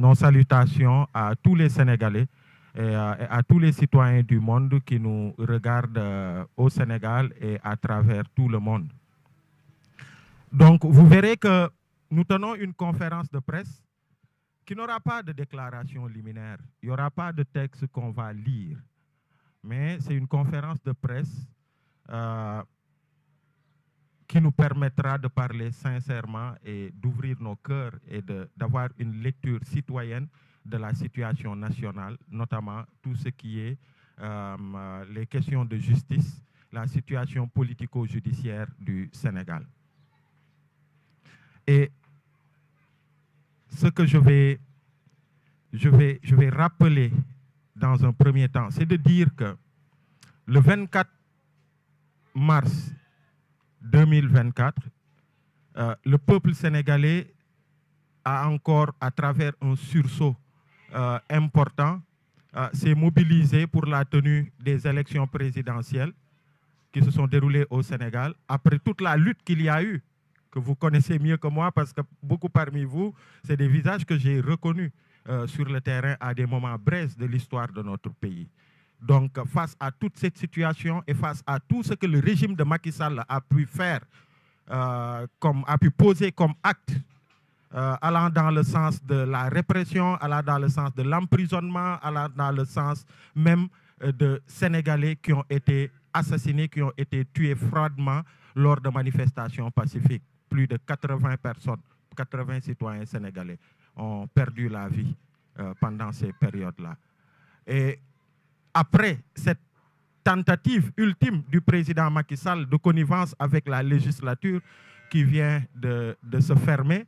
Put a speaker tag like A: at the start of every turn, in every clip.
A: nos salutations à tous les Sénégalais et à tous les citoyens du monde qui nous regardent au Sénégal et à travers tout le monde. Donc, vous verrez que nous tenons une conférence de presse qui n'aura pas de déclaration liminaire. Il n'y aura pas de texte qu'on va lire. Mais c'est une conférence de presse qui nous permettra de parler sincèrement et d'ouvrir nos cœurs et d'avoir une lecture citoyenne de la situation nationale, notamment tout ce qui est les questions de justice, la situation politico-judiciaire du Sénégal. Et ce que je vais rappeler dans un premier temps, c'est de dire que le 24 mars 2024, le peuple sénégalais a encore, à travers un sursaut important, s'est mobilisé pour la tenue des élections présidentielles qui se sont déroulées au Sénégal, après toute la lutte qu'il y a eu, que vous connaissez mieux que moi, parce que beaucoup parmi vous, c'est des visages que j'ai reconnus sur le terrain à des moments brefs de l'histoire de notre pays. Donc, face à toute cette situation et face à tout ce que le régime de Macky Sall a pu faire, a pu poser comme acte, allant dans le sens de la répression, allant dans le sens de l'emprisonnement, allant dans le sens même de Sénégalais qui ont été assassinés, qui ont été tués froidement lors de manifestations pacifiques. Plus de 80 personnes, 80 citoyens sénégalais ont perdu la vie pendant ces périodes-là. Et après cette tentative ultime du président Macky Sall de connivence avec la législature qui vient de se fermer,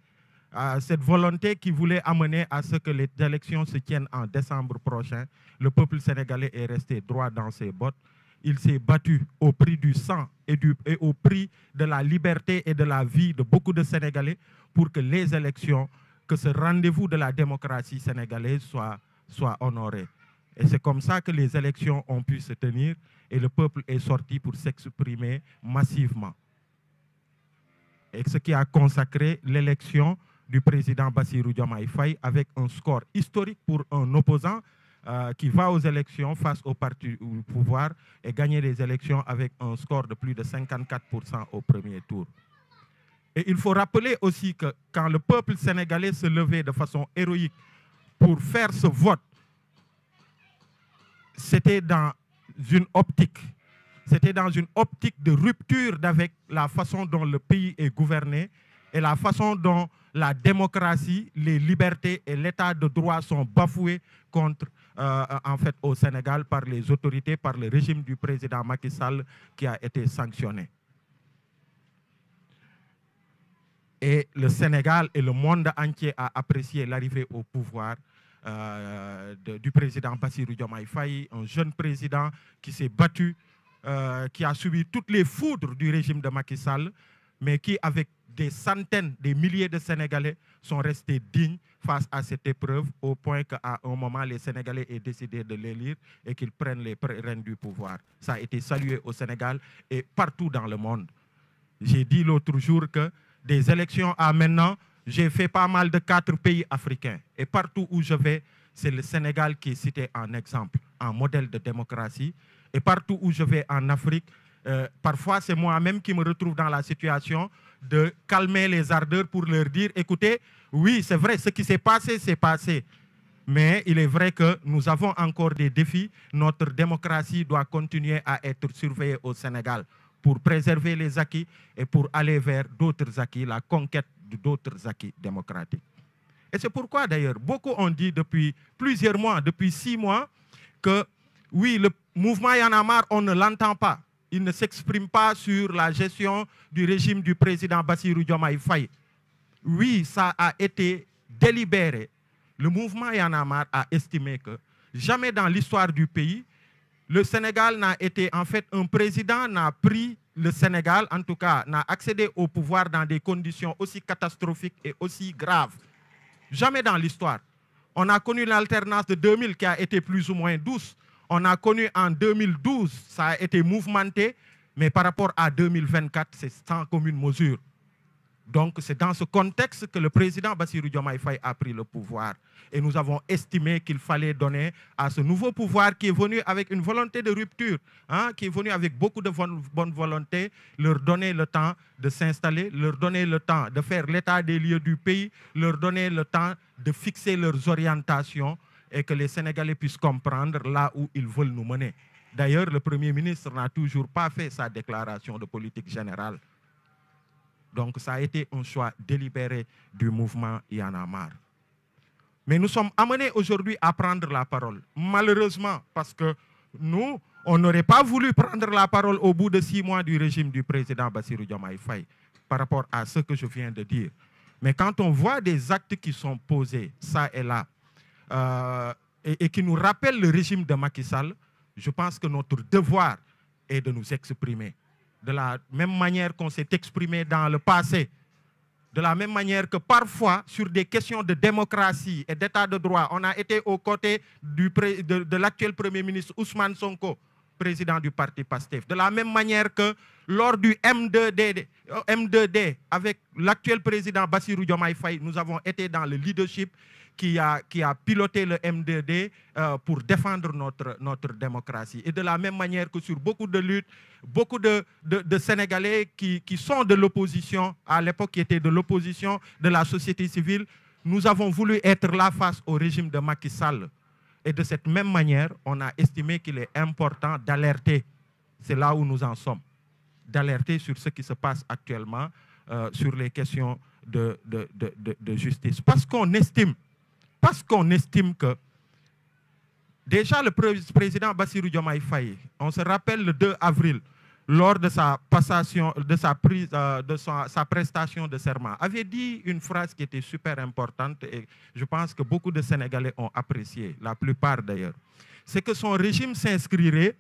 A: cette volonté qui voulait amener à ce que les élections se tiennent en décembre prochain, le peuple sénégalais est resté droit dans ses bottes. Il s'est battu au prix du sang et au prix de la liberté et de la vie de beaucoup de Sénégalais pour que les élections, que ce rendez-vous de la démocratie sénégalaise soit honoré. Et c'est comme ça que les élections ont pu se tenir et le peuple est sorti pour s'exprimer massivement. Et ce qui a consacré l'élection du président Bassirou Diomaye Faye avec un score historique pour un opposant qui va aux élections face au parti au pouvoir et gagner les élections avec un score de plus de 54% au premier tour. Et il faut rappeler aussi que quand le peuple sénégalais se levait de façon héroïque pour faire ce vote, c'était dans une optique. C'était dans une optique de rupture avec la façon dont le pays est gouverné et la façon dont la démocratie, les libertés et l'état de droit sont bafoués en fait, au Sénégal par les autorités, par le régime du président Macky Sall qui a été sanctionné. Et le Sénégal et le monde entier a apprécié l'arrivée au pouvoir du président Bassirou Diomaye Faye, un jeune président qui s'est battu, qui a subi toutes les foudres du régime de Macky Sall, mais qui, avec des centaines, des milliers de Sénégalais, sont restés dignes face à cette épreuve, au point qu'à un moment, les Sénégalais aient décidé de l'élire et qu'ils prennent les rênes du pouvoir. Ça a été salué au Sénégal et partout dans le monde. J'ai dit l'autre jour que des élections à maintenant, j'ai fait pas mal de 4 pays africains. Et partout où je vais, c'est le Sénégal qui est cité en exemple, en modèle de démocratie. Et partout où je vais en Afrique, parfois c'est moi-même qui me retrouve dans la situation de calmer les ardeurs pour leur dire, écoutez, oui, c'est vrai, ce qui s'est passé, c'est passé. Mais il est vrai que nous avons encore des défis. Notre démocratie doit continuer à être surveillée au Sénégal pour préserver les acquis et pour aller vers d'autres acquis, la conquête d'autres acquis démocratiques. Et c'est pourquoi d'ailleurs, beaucoup ont dit depuis plusieurs mois, depuis 6 mois, que oui, le mouvement Y en a marre, on ne l'entend pas. Il ne s'exprime pas sur la gestion du régime du président Bassirou Diomaye Faye. Oui, ça a été délibéré. Le mouvement Y en a marre a estimé que jamais dans l'histoire du pays, le Sénégal n'a été, en fait, un président n'a pris le Sénégal, en tout cas, n'a accédé au pouvoir dans des conditions aussi catastrophiques et aussi graves. Jamais dans l'histoire. On a connu l'alternance de 2000 qui a été plus ou moins douce. On a connu en 2012, ça a été mouvementé, mais par rapport à 2024, c'est sans commune mesure. Donc c'est dans ce contexte que le président Bassirou Diomaye Faye a pris le pouvoir. Et nous avons estimé qu'il fallait donner à ce nouveau pouvoir qui est venu avec une volonté de rupture, hein, qui est venu avec beaucoup de bonne volonté, leur donner le temps de s'installer, leur donner le temps de faire l'état des lieux du pays, leur donner le temps de fixer leurs orientations et que les Sénégalais puissent comprendre là où ils veulent nous mener. D'ailleurs, le Premier ministre n'a toujours pas fait sa déclaration de politique générale. Donc ça a été un choix délibéré du mouvement Y en a marre. Mais nous sommes amenés aujourd'hui à prendre la parole. Malheureusement, parce que nous, on n'aurait pas voulu prendre la parole au bout de 6 mois du régime du président Bassirou Diomaye Faye par rapport à ce que je viens de dire. Mais quand on voit des actes qui sont posés, ça et là, et qui nous rappellent le régime de Macky Sall, je pense que notre devoir est de nous exprimer. De la même manière qu'on s'est exprimé dans le passé, de la même manière que parfois, sur des questions de démocratie et d'état de droit, on a été aux côtés de l'actuel Premier ministre Ousmane Sonko, président du parti PASTEF. De la même manière que lors du M2D avec l'actuel président Bassirou Diomaye Faye, nous avons été dans le leadership qui a piloté le M2D pour défendre notre démocratie. Et de la même manière que sur beaucoup de luttes, beaucoup de Sénégalais qui sont de l'opposition, à l'époque qui étaient de l'opposition de la société civile, nous avons voulu être là face au régime de Macky Sall. Et de cette même manière, on a estimé qu'il est important d'alerter. C'est là où nous en sommes. D'alerter sur ce qui se passe actuellement sur les questions de justice. Parce qu'on estime que déjà le président Bassirou Diomaye Faye, on se rappelle le 2 avril, lors de sa passation, de sa prestation de serment, avait dit une phrase qui était super importante et je pense que beaucoup de Sénégalais ont apprécié, la plupart d'ailleurs. C'est que son régime s'inscrirait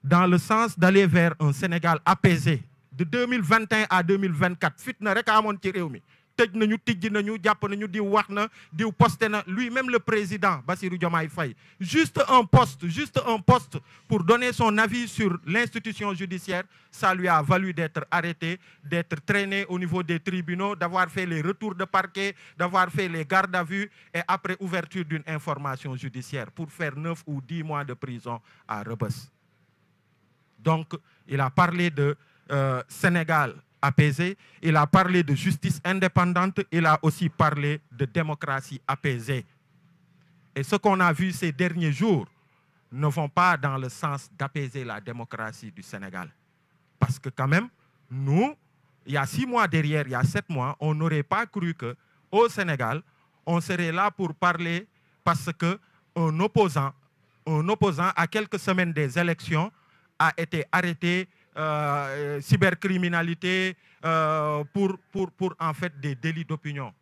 A: dans le sens d'aller vers un Sénégal apaisé. De 2021 à 2024, fitna rek amoon ci réew mi. Tëj nañu, tijji nañu, jàpp nañu, diw wax na, diw posté na, lui-même le président Bassirou Diomaye Faye. Juste un poste pour donner son avis sur l'institution judiciaire, ça lui a valu d'être arrêté, d'être traîné au niveau des tribunaux, d'avoir fait les retours de parquet, d'avoir fait les gardes à vue et après ouverture d'une information judiciaire pour faire 9 ou 10 mois de prison à Rebeuss. Donc, il a parlé de Sénégal apaisé, il a parlé de justice indépendante, il a aussi parlé de démocratie apaisée. Et ce qu'on a vu ces derniers jours ne vont pas dans le sens d'apaiser la démocratie du Sénégal. Parce que quand même, nous, il y a 6 mois derrière, il y a 7 mois, on n'aurait pas cru qu'au Sénégal, on serait là pour parler parce qu'un opposant à quelques semaines des élections a été arrêté, cybercriminalité, pour en fait des délits d'opinion.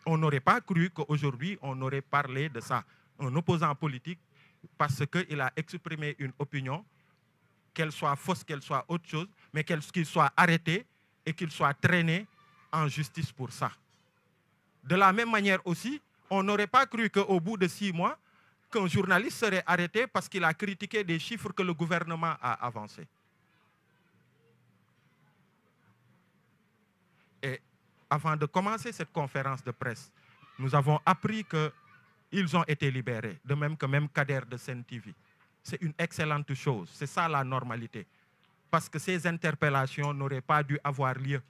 A: On n'aurait pas cru qu'aujourd'hui on aurait parlé de ça. Un opposant politique parce qu'il a exprimé une opinion, qu'elle soit fausse, qu'elle soit autre chose, mais qu'il soit arrêté et qu'il soit traîné en justice pour ça. De la même manière aussi, on n'aurait pas cru qu'au bout de 6 mois, qu'un journaliste serait arrêté parce qu'il a critiqué des chiffres que le gouvernement a avancés. Et avant de commencer cette conférence de presse, nous avons appris qu'ils ont été libérés, de même que même Kader de Sen TV. C'est une excellente chose, c'est ça la normalité. Parce que ces interpellations n'auraient pas dû avoir lieu.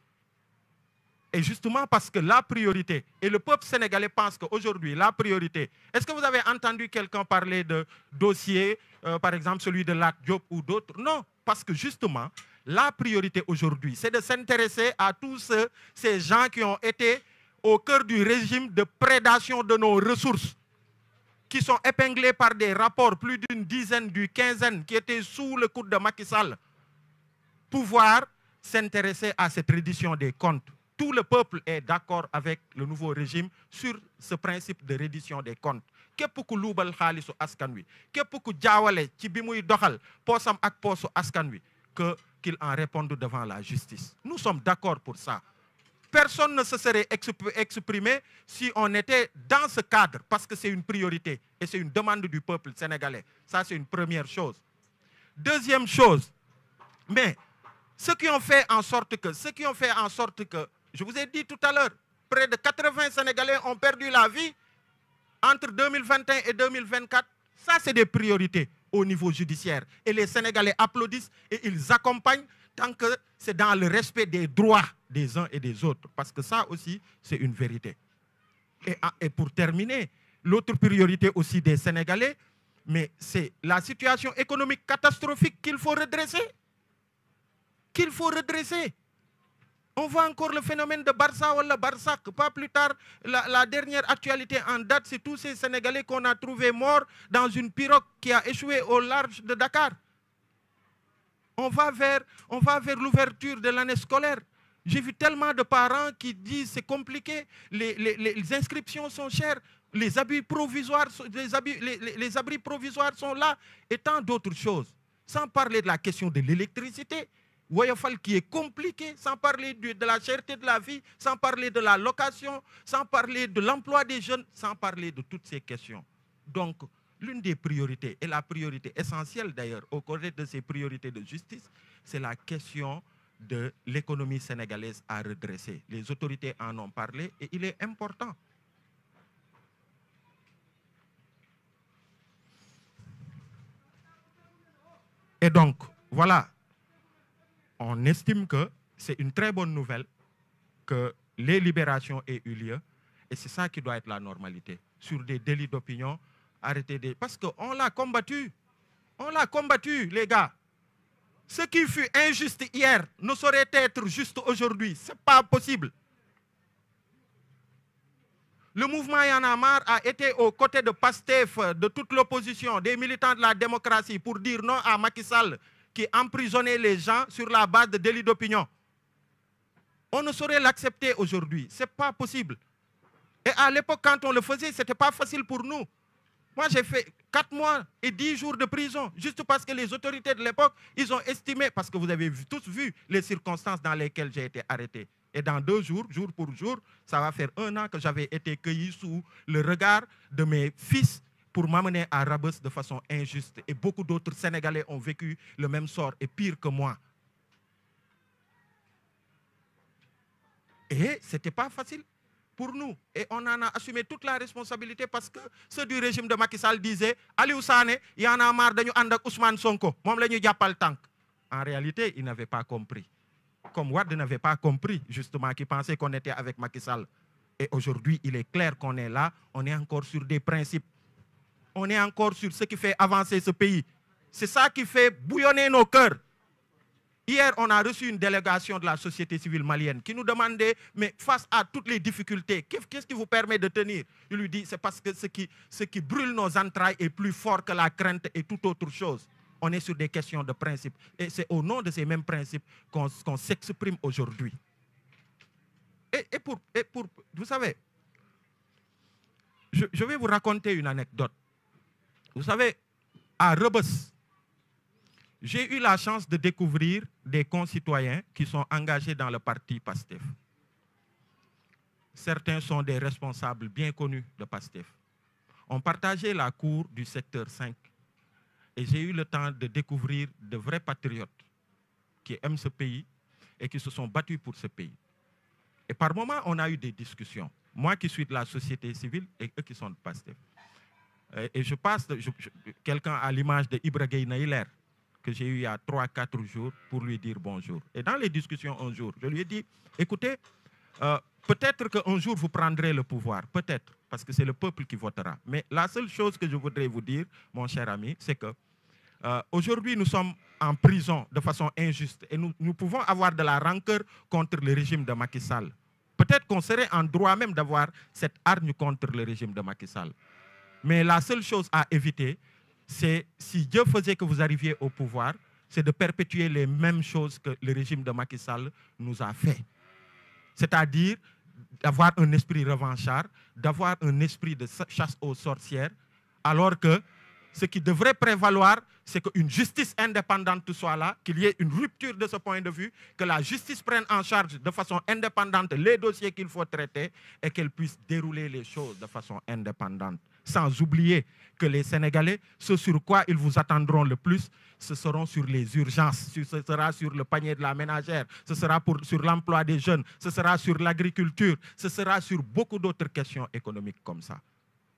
A: Et justement parce que la priorité, et le peuple sénégalais pense qu'aujourd'hui, la priorité, est-ce que vous avez entendu quelqu'un parler de dossiers, par exemple celui de Lat Diop ou d'autres? Non, parce que justement, la priorité aujourd'hui, c'est de s'intéresser à tous ces gens qui ont été au cœur du régime de prédation de nos ressources, qui sont épinglés par des rapports, plus d'une dizaine, d'une quinzaine, qui étaient sous le coude de Macky Sall, pouvoir s'intéresser à cette reddition des comptes. Tout le peuple est d'accord avec le nouveau régime sur ce principe de reddition des comptes. Képp ku luubal xaalisu askan wi, képp ku jaawale ci bi muy doxal poosam ak poosu askan wi, qu'il en réponde devant la justice. Nous sommes d'accord pour ça. Personne ne se serait exprimé si on était dans ce cadre, parce que c'est une priorité et c'est une demande du peuple sénégalais. Ça, c'est une première chose. Deuxième chose, mais ceux qui ont fait en sorte que, je vous ai dit tout à l'heure, près de 80 Sénégalais ont perdu la vie entre 2021 et 2024. Ça, c'est des priorités au niveau judiciaire. Et les Sénégalais applaudissent et ils accompagnent tant que c'est dans le respect des droits des uns et des autres. Parce que ça aussi, c'est une vérité. Et pour terminer, l'autre priorité aussi des Sénégalais, mais c'est la situation économique catastrophique qu'il faut redresser. On voit encore le phénomène de Barça ou le Barsac. Pas plus tard, la dernière actualité en date, c'est tous ces Sénégalais qu'on a trouvés morts dans une pirogue qui a échoué au large de Dakar. On va vers l'ouverture de l'année scolaire. J'ai vu tellement de parents qui disent c'est compliqué, les inscriptions sont chères, les abris provisoires sont là, et tant d'autres choses. Sans parler de la question de l'électricité, Woyofal qui est compliqué, sans parler de la cherté de la vie, sans parler de la location, sans parler de l'emploi des jeunes, sans parler de toutes ces questions. Donc, l'une des priorités, et la priorité essentielle d'ailleurs, au côté de ces priorités de justice, c'est la question de l'économie sénégalaise à redresser. Les autorités en ont parlé et il est important. Et donc, voilà, on estime que c'est une très bonne nouvelle que les libérations aient eu lieu et c'est ça qui doit être la normalité. Sur des délits d'opinion, arrêtez des... Parce qu'on l'a combattu, les gars. Ce qui fut injuste hier ne saurait être juste aujourd'hui. Ce n'est pas possible. Le mouvement Y en a marre a été aux côtés de Pastef, de toute l'opposition, des militants de la démocratie pour dire non à Macky Sall qui emprisonnait les gens sur la base de délits d'opinion. On ne saurait l'accepter aujourd'hui. Ce n'est pas possible. Et à l'époque, quand on le faisait, ce n'était pas facile pour nous. Moi, j'ai fait 4 mois et 10 jours de prison, juste parce que les autorités de l'époque, ils ont estimé, parce que vous avez tous vu les circonstances dans lesquelles j'ai été arrêté. Et dans 2 jours, jour pour jour, ça va faire 1 an que j'avais été cueilli sous le regard de mes fils pour m'amener à Rebeuss de façon injuste. Et beaucoup d'autres Sénégalais ont vécu le même sort et pire que moi. Et ce n'était pas facile pour nous. Et on en a assumé toute la responsabilité parce que ceux du régime de Macky Sall disaient Aliou Sané, il y en a marre de nous avec Ousmane Sonko. Mom lañu jappal tank. En réalité, ils n'avaient pas compris. Comme Wade n'avait pas compris, justement, qui pensait qu'on était avec Macky Sall. Et aujourd'hui, il est clair qu'on est là, on est encore sur des principes. On est encore sur ce qui fait avancer ce pays. C'est ça qui fait bouillonner nos cœurs. Hier, on a reçu une délégation de la société civile malienne qui nous demandait, mais face à toutes les difficultés, qu'est-ce qui vous permet de tenir? Je lui dis, c'est parce que ce qui brûle nos entrailles est plus fort que la crainte et toute autre chose. On est sur des questions de principe. Et c'est au nom de ces mêmes principes qu'on s'exprime aujourd'hui. Et pour, vous savez, je vais vous raconter une anecdote. Vous savez, à Rebeuss, j'ai eu la chance de découvrir des concitoyens qui sont engagés dans le parti PASTEF. Certains sont des responsables bien connus de PASTEF. On partageait la cour du secteur 5 et j'ai eu le temps de découvrir de vrais patriotes qui aiment ce pays et qui se sont battus pour ce pays. Et par moments, on a eu des discussions. Moi qui suis de la société civile et eux qui sont de PASTEF. Et je passe, quelqu'un à l'image de Ibra Gueye Naïler, que j'ai eu il y a 3-4 jours pour lui dire bonjour. Et dans les discussions un jour, je lui ai dit, écoutez, peut-être qu'un jour vous prendrez le pouvoir, peut-être, parce que c'est le peuple qui votera. Mais la seule chose que je voudrais vous dire, mon cher ami, c'est que aujourd'hui nous sommes en prison de façon injuste et nous pouvons avoir de la rancœur contre le régime de Macky Sall. Peut-être qu'on serait en droit même d'avoir cette hargne contre le régime de Macky Sall. Mais la seule chose à éviter, c'est, si Dieu faisait que vous arriviez au pouvoir, c'est de perpétuer les mêmes choses que le régime de Macky Sall nous a fait. C'est-à-dire d'avoir un esprit revanchard, d'avoir un esprit de chasse aux sorcières, alors que ce qui devrait prévaloir, c'est qu'une justice indépendante soit là, qu'il y ait une rupture de ce point de vue, que la justice prenne en charge de façon indépendante les dossiers qu'il faut traiter et qu'elle puisse dérouler les choses de façon indépendante. sans oublier que les Sénégalais, ce sur quoi ils vous attendront le plus, ce seront sur les urgences, ce sera sur le panier de la ménagère, ce sera sur l'emploi des jeunes, ce sera sur l'agriculture, ce sera sur beaucoup d'autres questions économiques comme ça.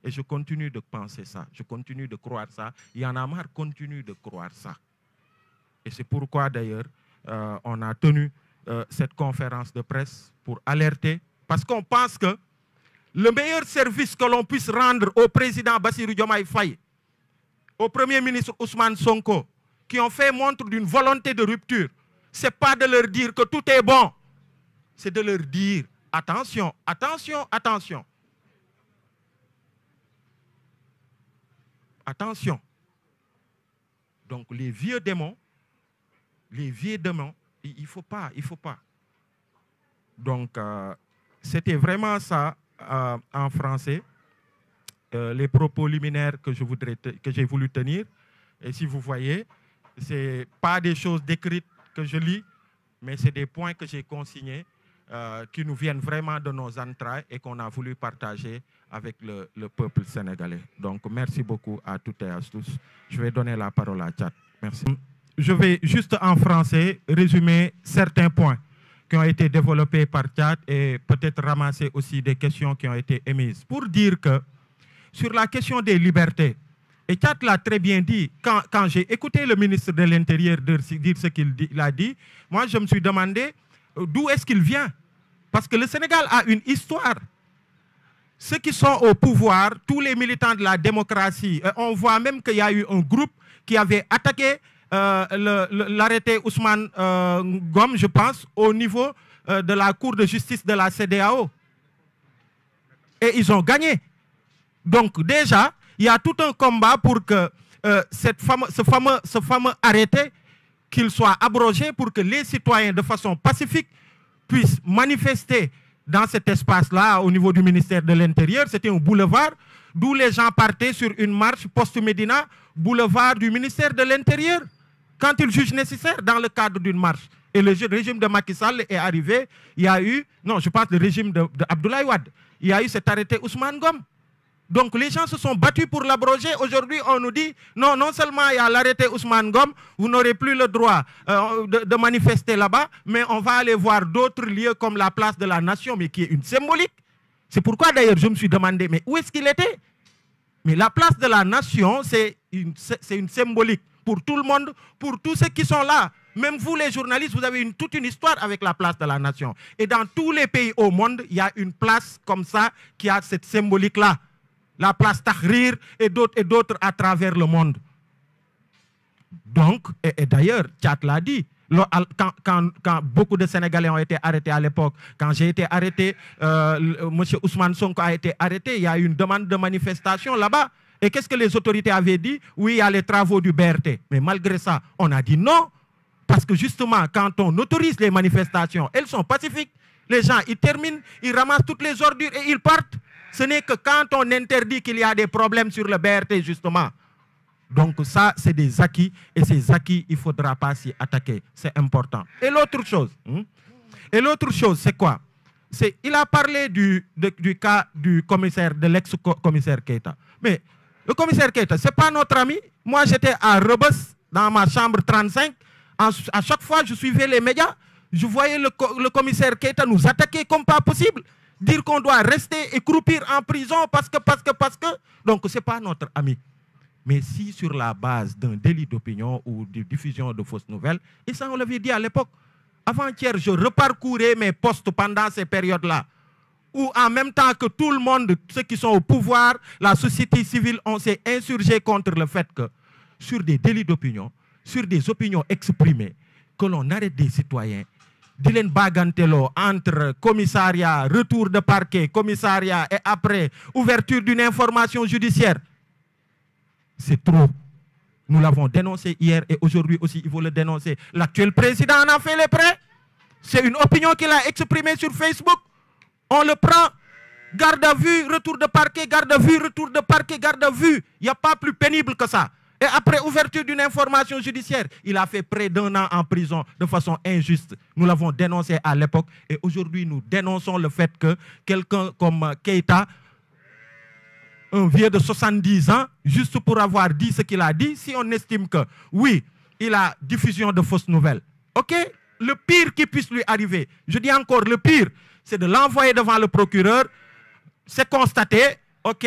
A: Et je continue de penser ça, je continue de croire ça. Y'en a marre continue de croire ça. Et c'est pourquoi d'ailleurs, on a tenu cette conférence de presse pour alerter, parce qu'on pense que le meilleur service que l'on puisse rendre au président Bassirou Diomaye Faye, au Premier ministre Ousmane Sonko, qui ont fait montre d'une volonté de rupture, ce n'est pas de leur dire que tout est bon, c'est de leur dire attention, attention, attention. Attention. Donc les vieux démons, il ne faut pas, il ne faut pas. Donc c'était vraiment ça en français, les propos liminaires que j'ai voulu tenir. Et si vous voyez, ce n'est pas des choses décrites que je lis, mais c'est des points que j'ai consignés qui nous viennent vraiment de nos entrailles et qu'on a voulu partager avec le peuple sénégalais. Donc, merci beaucoup à toutes et à tous. Je vais donner la parole à Tchad. Merci. Je vais juste en français résumer certains points qui ont été développés par Tchad et peut-être ramasser aussi des questions qui ont été émises. Pour dire que sur la question des libertés, et Tchad l'a très bien dit, quand j'ai écouté le ministre de l'Intérieur dire ce qu'il a dit, moi je me suis demandé d'où est-ce qu'il vient. Parce que le Sénégal a une histoire. Ceux qui sont au pouvoir, tous les militants de la démocratie, on voit même qu'il y a eu un groupe qui avait attaqué l'arrêté Ousmane Ngom, je pense, au niveau de la Cour de justice de la CEDEAO. Et ils ont gagné. Donc déjà, il y a tout un combat pour que ce fameux arrêté, qu'il soit abrogé pour que les citoyens, de façon pacifique, puissent manifester dans cet espace-là, au niveau du ministère de l'Intérieur. C'était un boulevard d'où les gens partaient sur une marche post-Médina, boulevard du ministère de l'Intérieur, quand ils jugent nécessaire dans le cadre d'une marche. Et le régime de Macky Sall est arrivé, il y a eu, non, je pense le régime d'Abdoulaye Wade, il y a eu cet arrêté Ousmane Ngom. Donc les gens se sont battus pour l'abroger. Aujourd'hui, on nous dit, non, non seulement il y a l'arrêté Ousmane Ngom, vous n'aurez plus le droit de manifester là-bas, mais on va aller voir d'autres lieux comme la place de la Nation, mais qui est une symbolique. C'est pourquoi d'ailleurs je me suis demandé, mais où est-ce qu'il était? Mais la place de la Nation, c'est une symbolique pour tout le monde, pour tous ceux qui sont là. Même vous les journalistes, vous avez toute une histoire avec la place de la Nation. Et dans tous les pays au monde, il y a une place comme ça qui a cette symbolique-là. La place Tahrir et d'autres à travers le monde. Donc, et d'ailleurs, Tchad l'a dit, quand beaucoup de Sénégalais ont été arrêtés à l'époque, quand j'ai été arrêté, M. Ousmane Sonko a été arrêté, il y a eu une demande de manifestation là-bas. Et qu'est-ce que les autorités avaient dit? Oui, il y a les travaux du BRT. Mais malgré ça, on a dit non. Parce que justement, quand on autorise les manifestations, elles sont pacifiques. Les gens, ils terminent, ils ramassent toutes les ordures et ils partent. Ce n'est que quand on interdit qu'il y a des problèmes sur le BRT, justement. Donc ça, c'est des acquis. Et ces acquis, il ne faudra pas s'y attaquer. C'est important. Et l'autre chose, c'est quoi? Il a parlé du cas du commissaire, de l'ex-commissaire Keïta. Mais le commissaire Keïta, ce n'est pas notre ami. Moi, j'étais à Rebeuss, dans ma chambre 35. À chaque fois, je suivais les médias. Je voyais le commissaire Keïta nous attaquer comme pas possible. Dire qu'on doit rester et croupir en prison parce que. Donc, ce n'est pas notre ami. Mais si sur la base d'un délit d'opinion ou de diffusion de fausses nouvelles, et ça on l'avait dit à l'époque, avant-hier, je reparcourais mes postes pendant ces périodes-là, où en même temps que tout le monde, ceux qui sont au pouvoir, la société civile, on s'est insurgé contre le fait que sur des délits d'opinion, sur des opinions exprimées, que l'on arrête des citoyens, Dylan Bagantelo entre commissariat, retour de parquet, commissariat et après ouverture d'une information judiciaire. C'est trop. Nous l'avons dénoncé hier et aujourd'hui aussi il faut le dénoncer. L'actuel président en a fait les prêts. C'est une opinion qu'il a exprimée sur Facebook. On le prend, garde à vue, retour de parquet, garde à vue, retour de parquet, garde à vue. Il n'y a pas plus pénible que ça. Et après ouverture d'une information judiciaire, il a fait près d'1 an en prison de façon injuste. Nous l'avons dénoncé à l'époque et aujourd'hui nous dénonçons le fait que quelqu'un comme Keïta un vieux de 70 ans, juste pour avoir dit ce qu'il a dit, si on estime que, oui, il a diffusion de fausses nouvelles, ok, le pire qui puisse lui arriver, je dis encore le pire, c'est de l'envoyer devant le procureur, c'est constaté, ok,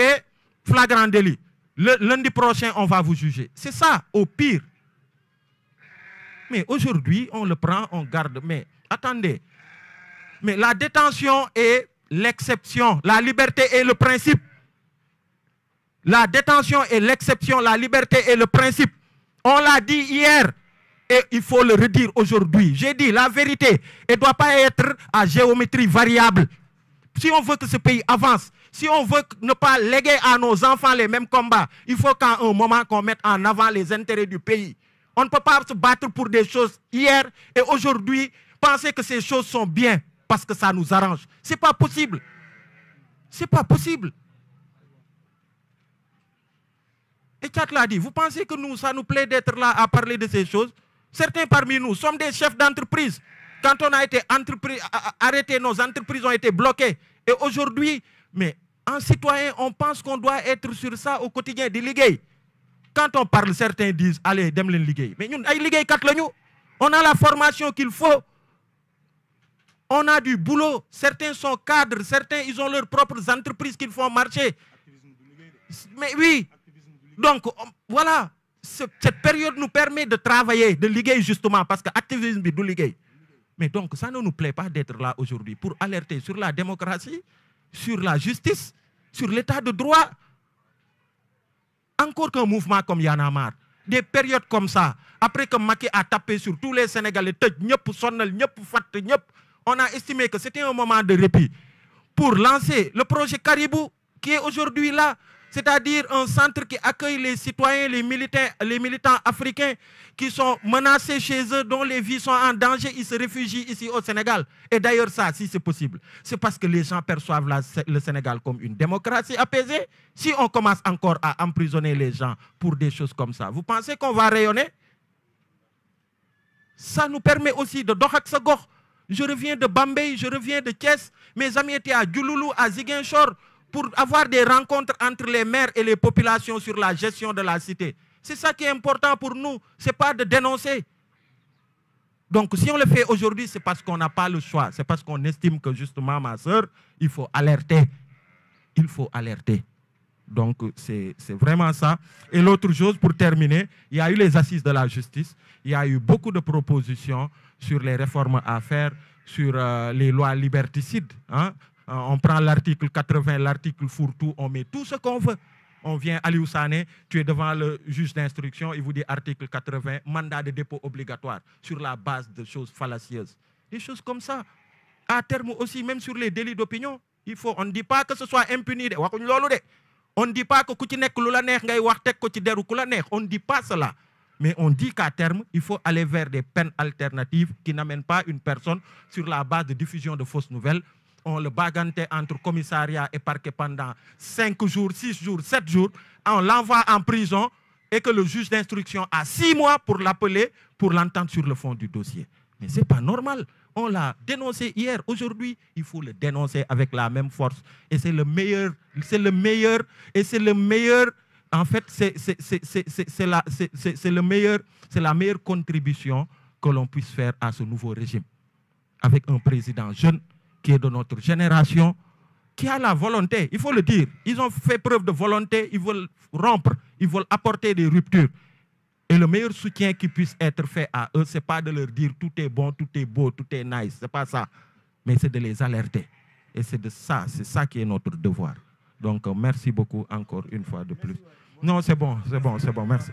A: flagrant délit. Lundi prochain, on va vous juger. C'est ça, au pire. Mais aujourd'hui, on le prend, on garde. Mais attendez, mais la détention est l'exception, la liberté est le principe. La détention est l'exception, la liberté est le principe. On l'a dit hier et il faut le redire aujourd'hui. J'ai dit la vérité, elle ne doit pas être à géométrie variable. Si on veut que ce pays avance, si on veut ne pas léguer à nos enfants les mêmes combats, il faut qu'à un moment qu'on mette en avant les intérêts du pays. On ne peut pas se battre pour des choses hier et aujourd'hui, penser que ces choses sont bien parce que ça nous arrange. Ce n'est pas possible. Ce n'est pas possible. Et Tchad l'a dit, vous pensez que nous, ça nous plaît d'être là à parler de ces choses? Certains parmi nous sommes des chefs d'entreprise. Quand on a été arrêté, nos entreprises ont été bloquées. Et aujourd'hui, mais en citoyen, on pense qu'on doit être sur ça au quotidien, des ligues. Quand on parle, certains disent, allez, dem len liguey. Mais nous, on a la formation qu'il faut. On a du boulot. Certains sont cadres, certains, ils ont leurs propres entreprises qu'ils font marcher. Mais oui. Donc, voilà. Cette période nous permet de travailler, de liguer justement, parce que l'activisme est de liguer. Mais donc, ça ne nous plaît pas d'être là aujourd'hui pour alerter sur la démocratie, sur la justice, sur l'état de droit. Encore qu'un mouvement comme Y'en a marre, des périodes comme ça, après que Macky a tapé sur tous les Sénégalais, on a estimé que c'était un moment de répit pour lancer le projet Caribou qui est aujourd'hui là, c'est-à-dire un centre qui accueille les citoyens, les militants africains qui sont menacés chez eux, dont les vies sont en danger, ils se réfugient ici au Sénégal. Et d'ailleurs ça, si c'est possible, c'est parce que les gens perçoivent le Sénégal comme une démocratie apaisée. Si on commence encore à emprisonner les gens pour des choses comme ça, vous pensez qu'on va rayonner? Ça nous permet aussi de Dohak Sagor. Je reviens de Bambey, je reviens de Thiès, mes amis étaient à Djouloulou, à Ziguinchor, pour avoir des rencontres entre les maires et les populations sur la gestion de la cité. C'est ça qui est important pour nous, ce n'est pas de dénoncer. Donc si on le fait aujourd'hui, c'est parce qu'on n'a pas le choix, c'est parce qu'on estime que justement, ma soeur, il faut alerter. Il faut alerter. Donc c'est vraiment ça. Et l'autre chose, pour terminer, il y a eu les assises de la justice, il y a eu beaucoup de propositions sur les réformes à faire, sur les lois liberticides. Hein? On prend l'article 80, l'article fourre-tout, on met tout ce qu'on veut. On vient à Aliou Sané, tu es devant le juge d'instruction, il vous dit article 80, mandat de dépôt obligatoire, sur la base de choses fallacieuses. Des choses comme ça. À terme aussi, même sur les délits d'opinion, on ne dit pas que ce soit impuni. On ne dit pas que on ne dit pas cela. Mais on dit qu'à terme, il faut aller vers des peines alternatives qui n'amènent pas une personne sur la base de diffusion de fausses nouvelles. On le bagantait entre commissariat et parquet pendant 5 jours, 6 jours, 7 jours. On l'envoie en prison et que le juge d'instruction a 6 mois pour l'appeler, pour l'entendre sur le fond du dossier. Mais ce n'est pas normal. On l'a dénoncé hier. Aujourd'hui, il faut le dénoncer avec la même force. Et c'est le meilleur, et c'est le meilleur. En fait, c'est la meilleure contribution que l'on puisse faire à ce nouveau régime. Avec un président jeune qui est de notre génération, qui a la volonté, il faut le dire. Ils ont fait preuve de volonté, ils veulent rompre, ils veulent apporter des ruptures. Et le meilleur soutien qui puisse être fait à eux, ce n'est pas de leur dire tout est bon, tout est beau, tout est nice. Ce n'est pas ça. Mais c'est de les alerter. Et c'est ça qui est notre devoir. Donc, merci beaucoup encore une fois de plus. Non, c'est bon, merci.